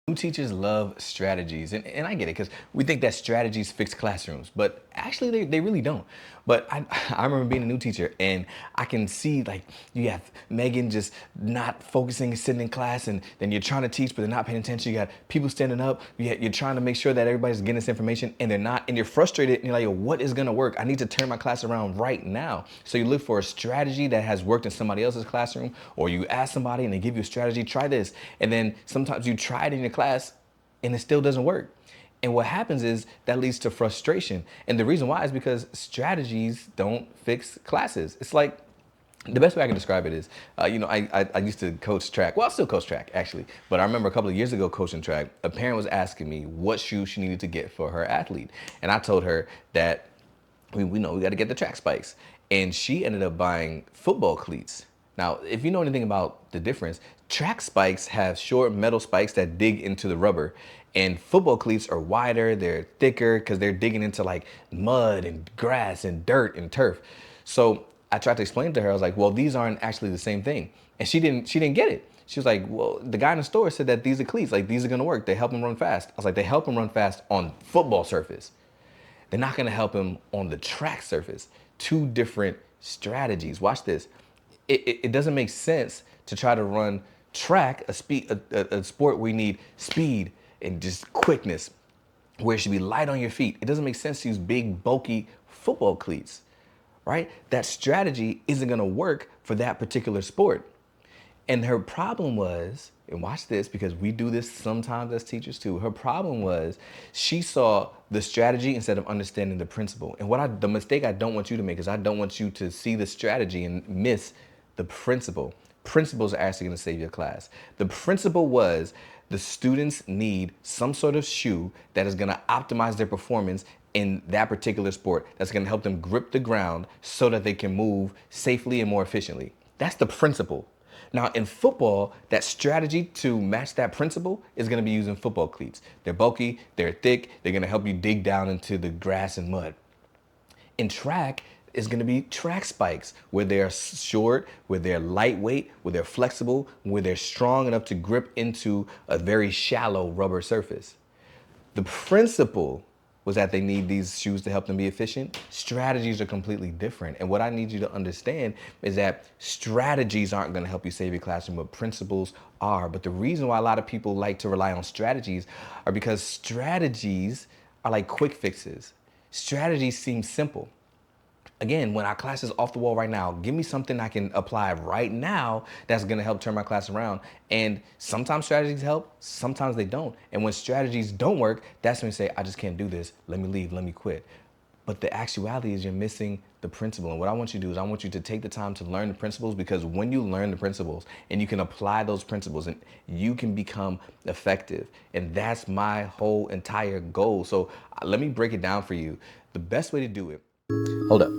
New teachers love strategies, and I get it because we think that strategies fix classrooms, but actually they really don't. But I remember being a new teacher, and I can see like you have Megan just not focusing, sitting in class, and then you're trying to teach, but they're not paying attention. You got people standing up, you're trying to make sure that everybody's getting this information, and they're not, and you're frustrated, and you're like, yo, what is gonna work? I need to turn my class around right now. So you look for a strategy that has worked in somebody else's classroom, or you ask somebody and they give you a strategy, try this, and then sometimes you try it in your class and it still doesn't work. And what happens is that leads to frustration. And the reason why is because strategies don't fix classes. It's like the best way I can describe it is, I used to coach track. Well, I still coach track actually, but I remember a couple of years ago coaching track, a parent was asking me what shoes she needed to get for her athlete. And I told her that we know we got to get the track spikes. And she ended up buying football cleats. Now, if you know anything about the difference, track spikes have short metal spikes that dig into the rubber, and football cleats are wider, they're thicker because they're digging into like mud and grass and dirt and turf. So I tried to explain to her, I was like, well, these aren't actually the same thing. And she didn't get it. She was like, well, the guy in the store said that these are cleats, like these are gonna work. They help him run fast. I was like, they help him run fast on football surface. They're not gonna help him on the track surface. Two different strategies. Watch this. It doesn't make sense to try to run track, a sport where you need speed and just quickness, where it should be light on your feet. It doesn't make sense to use big, bulky football cleats, right? That strategy isn't gonna work for that particular sport. And her problem was, and watch this because we do this sometimes as teachers too. Her problem was she saw the strategy instead of understanding the principle. And the mistake I don't want you to make is I don't want you to see the strategy and miss the principle. Principles are actually going to save your class. The principle was the students need some sort of shoe that is going to optimize their performance in that particular sport, that's going to help them grip the ground so that they can move safely and more efficiently. That's the principle. Now in football, that strategy to match that principle is gonna be using football cleats. They're bulky, they're thick, they're gonna help you dig down into the grass and mud. In track, is gonna be track spikes, where they're short, where they're lightweight, where they're flexible, where they're strong enough to grip into a very shallow rubber surface. The principle was that they need these shoes to help them be efficient. Strategies are completely different. And what I need you to understand is that strategies aren't gonna help you save your classroom, but principles are. But the reason why a lot of people like to rely on strategies are because strategies are like quick fixes. Strategies seem simple. Again, when our class is off the wall right now, give me something I can apply right now that's gonna help turn my class around. And sometimes strategies help, sometimes they don't. And when strategies don't work, that's when you say, I just can't do this, let me leave, let me quit. But the actuality is you're missing the principle. And what I want you to do is I want you to take the time to learn the principles, because when you learn the principles and you can apply those principles, and you can become effective. And that's my whole entire goal. So let me break it down for you. The best way to do it. Hold up.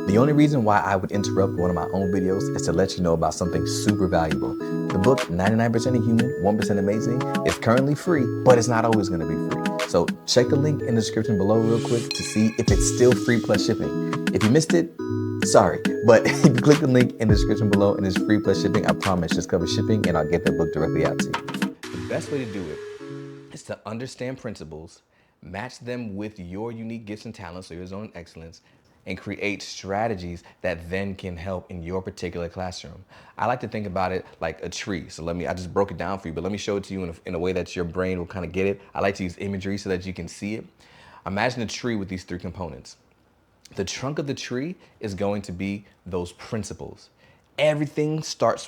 The only reason why I would interrupt one of my own videos is to let you know about something super valuable. The book 99% Human, 1% Amazing is currently free, but it's not always going to be free. So check the link in the description below real quick to see if it's still free plus shipping. If you missed it, sorry, but if you click the link in the description below and it's free plus shipping, I promise just cover shipping and I'll get the book directly out to you. The best way to do it is to understand principles, match them with your unique gifts and talents, so your zone of excellence, and create strategies that then can help in your particular classroom. I like to think about it like a tree. So I just broke it down for you, but let me show it to you in a way that your brain will kind of get it. I like to use imagery so that you can see it. Imagine a tree with these three components. The trunk of the tree is going to be those principles. Everything stems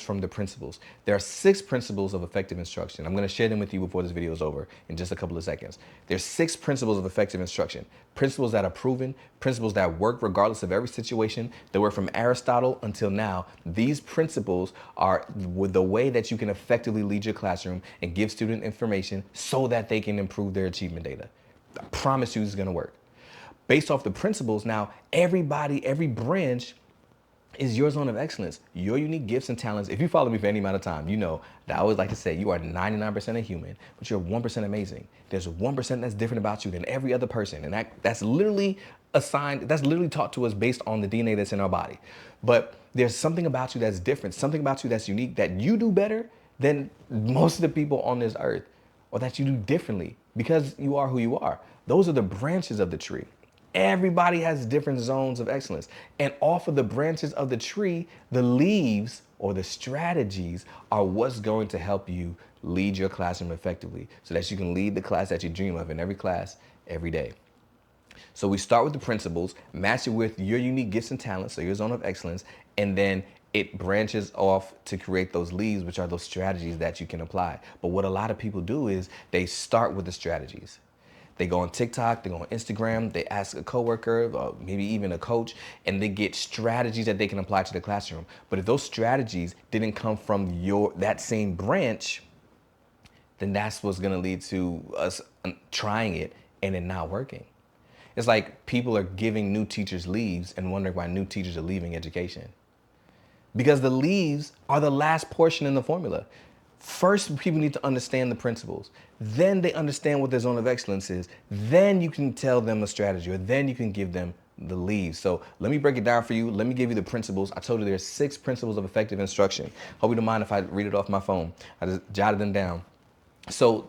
from the principles. There are 6 principles of effective instruction. I'm gonna share them with you before this video is over in just a couple of seconds. There's 6 principles of effective instruction. Principles that are proven, principles that work regardless of every situation, that work from Aristotle until now. These principles are the way that you can effectively lead your classroom and give student information so that they can improve their achievement data. I promise you this is gonna work. Based off the principles, now every branch is your zone of excellence, your unique gifts and talents. If you follow me for any amount of time, you know that I always like to say you are 99% a human, but you're 1% amazing. There's 1% that's different about you than every other person. And that's literally assigned, that's literally taught to us based on the DNA that's in our body. But there's something about you that's different, something about you that's unique that you do better than most of the people on this earth, or that you do differently because you are who you are. Those are the branches of the tree. Everybody has different zones of excellence. And off of the branches of the tree, the leaves or the strategies are what's going to help you lead your classroom effectively so that you can lead the class that you dream of in every class every day. So we start with the principles, match it with your unique gifts and talents, so your zone of excellence, and then it branches off to create those leads, which are those strategies that you can apply. But what a lot of people do is they start with the strategies. They go on TikTok, they go on Instagram, they ask a coworker, or maybe even a coach, and they get strategies that they can apply to the classroom. But if those strategies didn't come from that same branch, then that's what's gonna lead to us trying it and it not working. It's like people are giving new teachers leaves and wondering why new teachers are leaving education. Because the leaves are the last portion in the formula. First, people need to understand the principles. Then they understand what their zone of excellence is. Then you can tell them a strategy, or then you can give them the leaves. So let me break it down for you. Let me give you the principles. I told you there's 6 principles of effective instruction. Hope you don't mind if I read it off my phone. I just jotted them down. So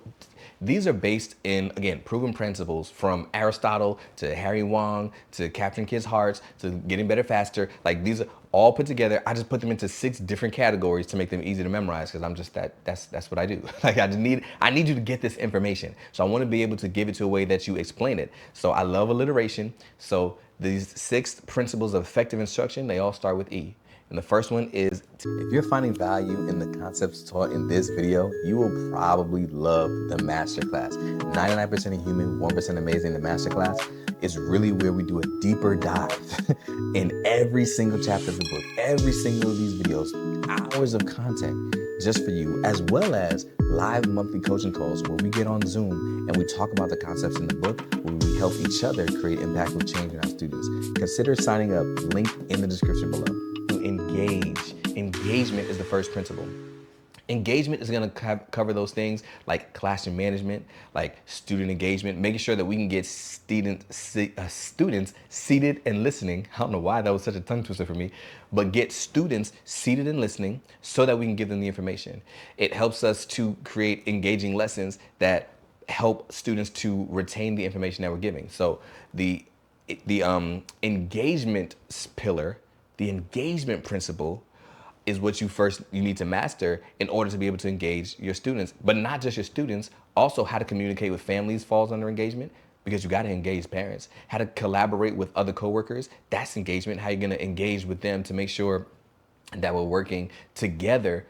these are based in, again, proven principles from Aristotle to Harry Wong to capturing kids' hearts to getting better faster. Like, these are all put together. I just put them into 6 different categories to make them easy to memorize because I'm just that's what I do. Like, I need you to get this information. So I want to be able to give it to a way that you explain it. So I love alliteration. So these 6 principles of effective instruction, they all start with E. And the first one is, if you're finding value in the concepts taught in this video, you will probably love the Masterclass. 99% human, 1% amazing. The Masterclass is really where we do a deeper dive in every single chapter of the book, every single of these videos, hours of content just for you, as well as live monthly coaching calls where we get on Zoom and we talk about the concepts in the book, where we help each other create impactful change in our students. Consider signing up, link in the description below. Engage. Engagement is the first principle. Engagement is going to cover those things like classroom management, like student engagement, making sure that we can get students seated and listening. I don't know why that was such a tongue twister for me, but get students seated and listening so that we can give them the information. It helps us to create engaging lessons that help students to retain the information that we're giving. So the engagement pillar, the engagement principle, is what you need to master in order to be able to engage your students. But not just your students, also how to communicate with families falls under engagement, because you got to engage parents. How to collaborate with other coworkers, that's engagement. How you're going to engage with them to make sure that we're working together,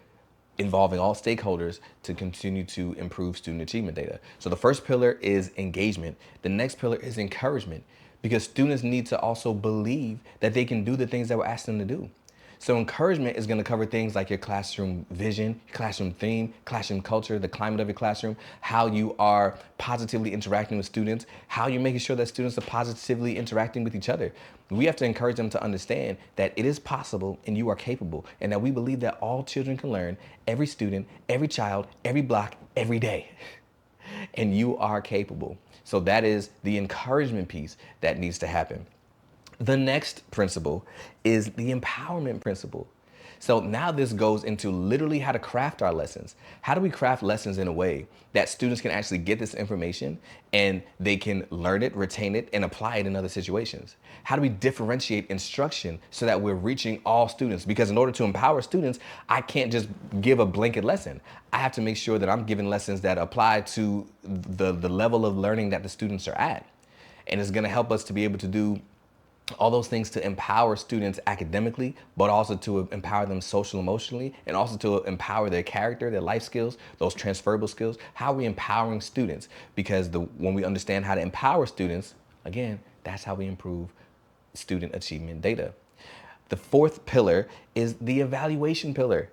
involving all stakeholders to continue to improve student achievement data. So the first pillar is engagement. The next pillar is encouragement, because students need to also believe that they can do the things that we're asking them to do. So encouragement is going to cover things like your classroom vision, classroom theme, classroom culture, the climate of your classroom, how you are positively interacting with students, how you're making sure that students are positively interacting with each other. We have to encourage them to understand that it is possible and you are capable, and that we believe that all children can learn, every student, every child, every block, every day. And you are capable. So that is the encouragement piece that needs to happen. The next principle is the empowerment principle. So now this goes into literally how to craft our lessons. How do we craft lessons in a way that students can actually get this information and they can learn it, retain it, and apply it in other situations? How do we differentiate instruction so that we're reaching all students? Because in order to empower students, I can't just give a blanket lesson. I have to make sure that I'm giving lessons that apply to the level of learning that the students are at. And it's gonna help us to be able to do all those things to empower students academically, but also to empower them social emotionally, and also to empower their character, their life skills, those transferable skills. How are we empowering students? Because when we understand how to empower students, again, that's how we improve student achievement data. The fourth pillar is the evaluation pillar.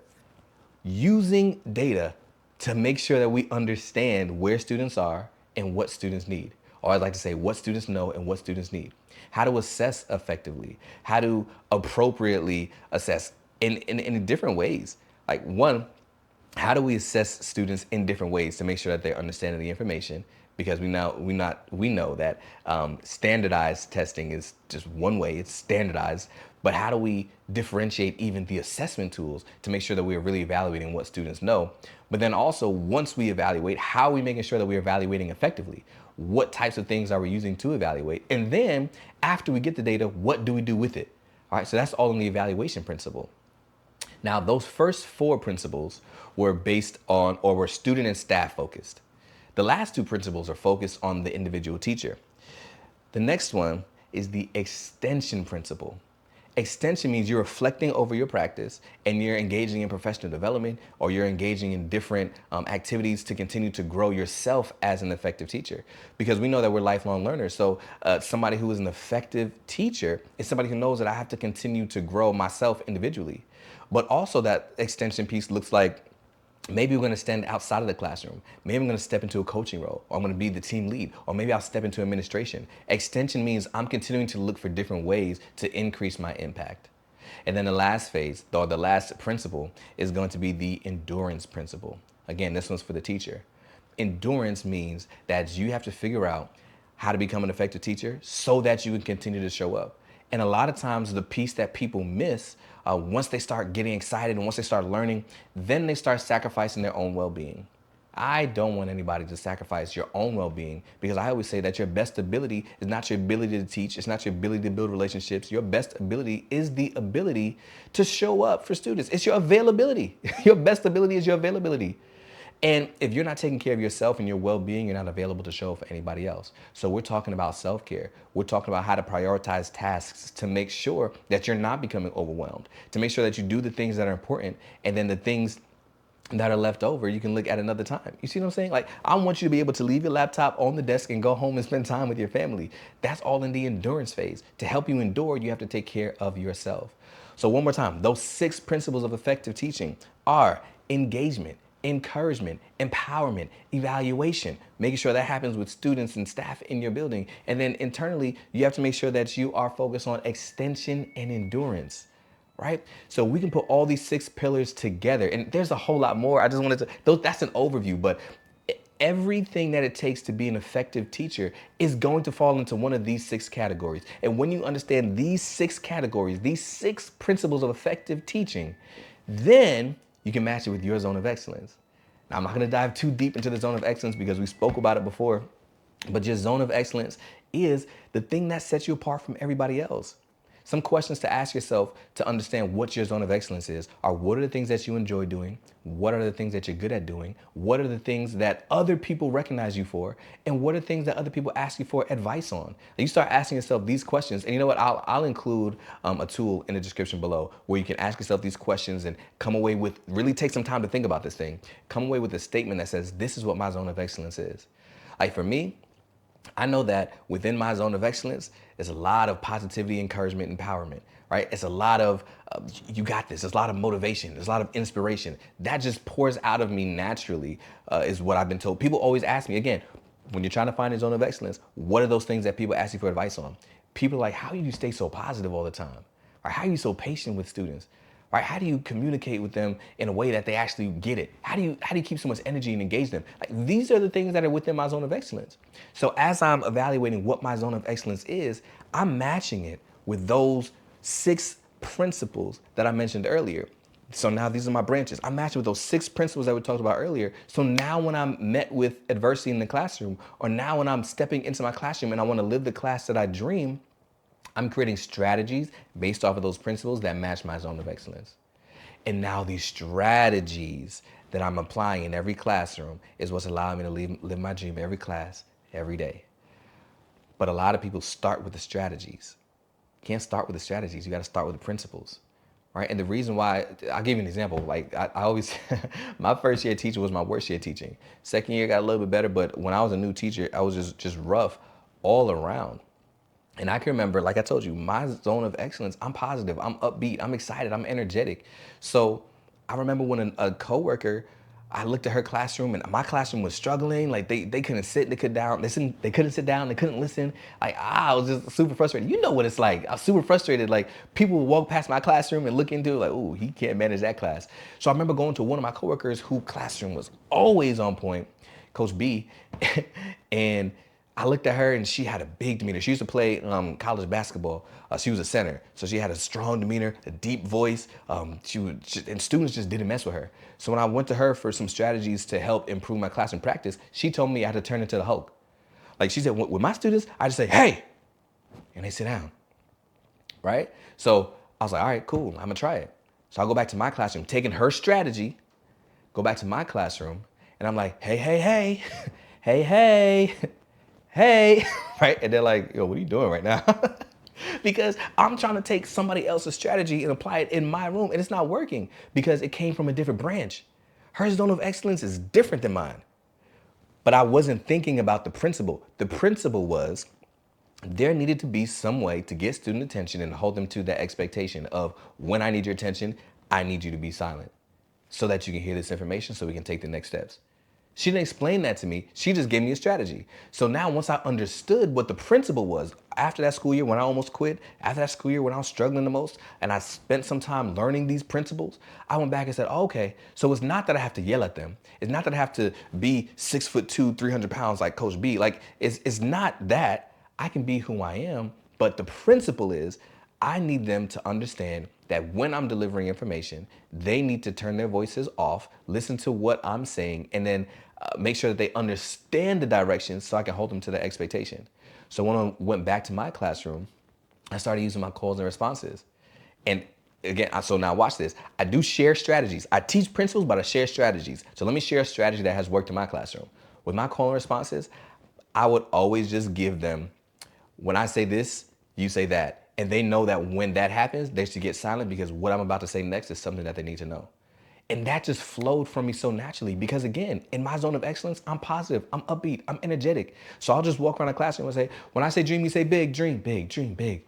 Using data to make sure that we understand where students are and what students need. Or I'd like to say what students know and what students need. How to assess effectively, how to appropriately assess in different ways. Like, one, how do we assess students in different ways to make sure that they're understanding the information? Because we know that standardized testing is just one way, it's standardized, but how do we differentiate even the assessment tools to make sure that we are really evaluating what students know? But then also, once we evaluate, how are we making sure that we're evaluating effectively? What types of things are we using to evaluate? And then after we get the data, what do we do with it? All right, so that's all in the evaluation principle. Now, those first four principles were based on, or were student and staff focused. The last two principles are focused on the individual teacher. The next one is the extension principle. Extension means you're reflecting over your practice and you're engaging in professional development, or you're engaging in different activities to continue to grow yourself as an effective teacher. Because we know that we're lifelong learners. So somebody who is an effective teacher is somebody who knows that I have to continue to grow myself individually. But also that extension piece looks like, maybe we're going to stand outside of the classroom. Maybe I'm going to step into a coaching role, or I'm going to be the team lead, or maybe I'll step into administration. Extension means I'm continuing to look for different ways to increase my impact. And then the last phase, or the last principle, is going to be the endurance principle. Again, this one's for the teacher. Endurance means that you have to figure out how to become an effective teacher so that you can continue to show up. And a lot of times the piece that people miss, once they start getting excited and once they start learning, then they start sacrificing their own well-being. I don't want anybody to sacrifice your own well-being, because I always say that your best ability is not your ability to teach. It's not your ability to build relationships. Your best ability is the ability to show up for students. It's your availability. Your best ability is your availability. And if you're not taking care of yourself and your well-being, you're not available to show up for anybody else. So we're talking about self-care. We're talking about how to prioritize tasks to make sure that you're not becoming overwhelmed, to make sure that you do the things that are important, and then the things that are left over, you can look at another time. You see what I'm saying? Like, I want you to be able to leave your laptop on the desk and go home and spend time with your family. That's all in the endurance phase. To help you endure, you have to take care of yourself. So one more time, those 6 principles of effective teaching are engagement, encouragement, empowerment, evaluation, making sure that happens with students and staff in your building. And then internally, you have to make sure that you are focused on extension and endurance, right? So we can put all these 6 pillars together, and there's a whole lot more. I just wanted to, that's an overview, but everything that it takes to be an effective teacher is going to fall into one of these 6 categories. And when you understand these 6 categories, these 6 principles of effective teaching, then you can match it with your zone of excellence. Now, I'm not going to dive too deep into the zone of excellence because we spoke about it before, but your zone of excellence is the thing that sets you apart from everybody else. Some questions to ask yourself to understand what your zone of excellence is are: what are the things that you enjoy doing? What are the things that you're good at doing? What are the things that other people recognize you for? And what are things that other people ask you for advice on? And you start asking yourself these questions, and you know what? I'll include a tool in the description below where you can ask yourself these questions and come away with, really take some time to think about this thing. Come away with a statement that says, this is what my zone of excellence is. Like for me, I know that within my zone of excellence, there's a lot of positivity, encouragement, empowerment, right? It's a lot of, you got this. There's a lot of motivation. There's a lot of inspiration. That just pours out of me naturally, is what I've been told. People always ask me, again, when you're trying to find a zone of excellence, what are those things that people ask you for advice on? People are like, how do you stay so positive all the time? Or how are you so patient with students? Right? How do you communicate with them in a way that they actually get it? How do you keep so much energy and engage them? Like, these are the things that are within my zone of excellence. So as I'm evaluating what my zone of excellence is, I'm matching it with those 6 principles that I mentioned earlier. So now these are my branches. I'm matching with those 6 principles that we talked about earlier. So now when I'm met with adversity in the classroom, or now when I'm stepping into my classroom and I want to live the class that I dream, I'm creating strategies based off of those principles that match my zone of excellence. And now these strategies that I'm applying in every classroom is what's allowing me to live my dream every class, every day. But a lot of people start with the strategies. You can't start with the strategies. You got to start with the principles, right? And the reason why, I'll give you an example. Like I always, my first year teaching was my worst year teaching. Second year got a little bit better, but when I was a new teacher, I was just rough all around. And I can remember, like I told you, my zone of excellence, I'm positive, I'm upbeat, I'm excited, I'm energetic. So I remember when a coworker, I looked at her classroom and my classroom was struggling. Like they couldn't sit, they couldn't sit down, they couldn't listen. Like I was just super frustrated. You know what it's like. I was super frustrated. Like people would walk past my classroom and look into it like, ooh, he can't manage that class. So I remember going to one of my coworkers whose classroom was always on point, Coach B, and I looked at her and she had a big demeanor. She used to play college basketball. She was a center, so she had a strong demeanor, a deep voice. And students just didn't mess with her. So when I went to her for some strategies to help improve my classroom practice, she told me I had to turn into the Hulk. Like she said, with my students, I just say, hey, and they sit down, right? So I was like, all right, cool, I'm gonna try it. So I go back to my classroom, taking her strategy, go back to my classroom, and I'm like, hey, hey, hey, hey, hey, hey, right? And they're like, yo, what are you doing right now? Because I'm trying to take somebody else's strategy and apply it in my room, and it's not working because it came from a different branch. Her zone of excellence is different than mine. But I wasn't thinking about the principle. The principle was there needed to be some way to get student attention and hold them to that expectation of when I need your attention, I need you to be silent so that you can hear this information so we can take the next steps. She didn't explain that to me. She just gave me a strategy. So now once I understood what the principle was, after that school year when I almost quit, after that school year when I was struggling the most, and I spent some time learning these principles, I went back and said, oh, okay, so it's not that I have to yell at them. It's not that I have to be 6'2", 300 pounds like Coach B. Like, it's not that. I can be who I am, but the principle is I need them to understand that when I'm delivering information, they need to turn their voices off, listen to what I'm saying, and then make sure that they understand the directions so I can hold them to the expectation. So when I went back to my classroom, I started using my calls and responses. And again, so now watch this. I do share strategies. I teach principles, but I share strategies. So let me share a strategy that has worked in my classroom. With my call and responses, I would always just give them, when I say this, you say that. And they know that when that happens, they should get silent because what I'm about to say next is something that they need to know. And that just flowed from me so naturally because again, in my zone of excellence, I'm positive, I'm upbeat, I'm energetic. So I'll just walk around the classroom and say, when I say dream, you say big, dream big,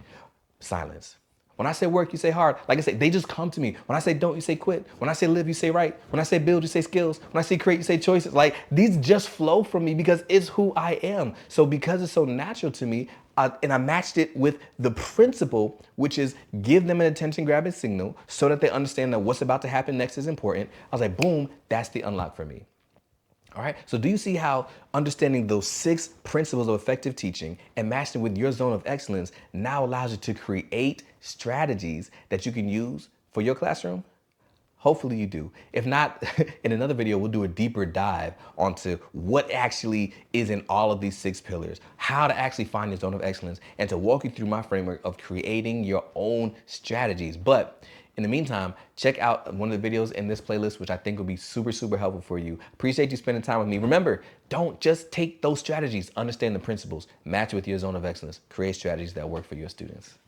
silence. When I say work, you say hard. Like I said, they just come to me. When I say don't, you say quit. When I say live, you say right. When I say build, you say skills. When I say create, you say choices. Like these just flow from me because it's who I am. So because it's so natural to me, and I matched it with the principle, which is give them an attention grabbing signal so that they understand that what's about to happen next is important. I was like, boom, that's the unlock for me. All right, so do you see how understanding those 6 principles of effective teaching and matching with your zone of excellence now allows you to create strategies that you can use for your classroom? Hopefully you do. If not, in another video, we'll do a deeper dive onto what actually is in all of these 6 pillars, how to actually find your zone of excellence, and to walk you through my framework of creating your own strategies. But in the meantime, check out one of the videos in this playlist, which I think will be super, super helpful for you. Appreciate you spending time with me. Remember, don't just take those strategies, understand the principles, match with your zone of excellence, create strategies that work for your students.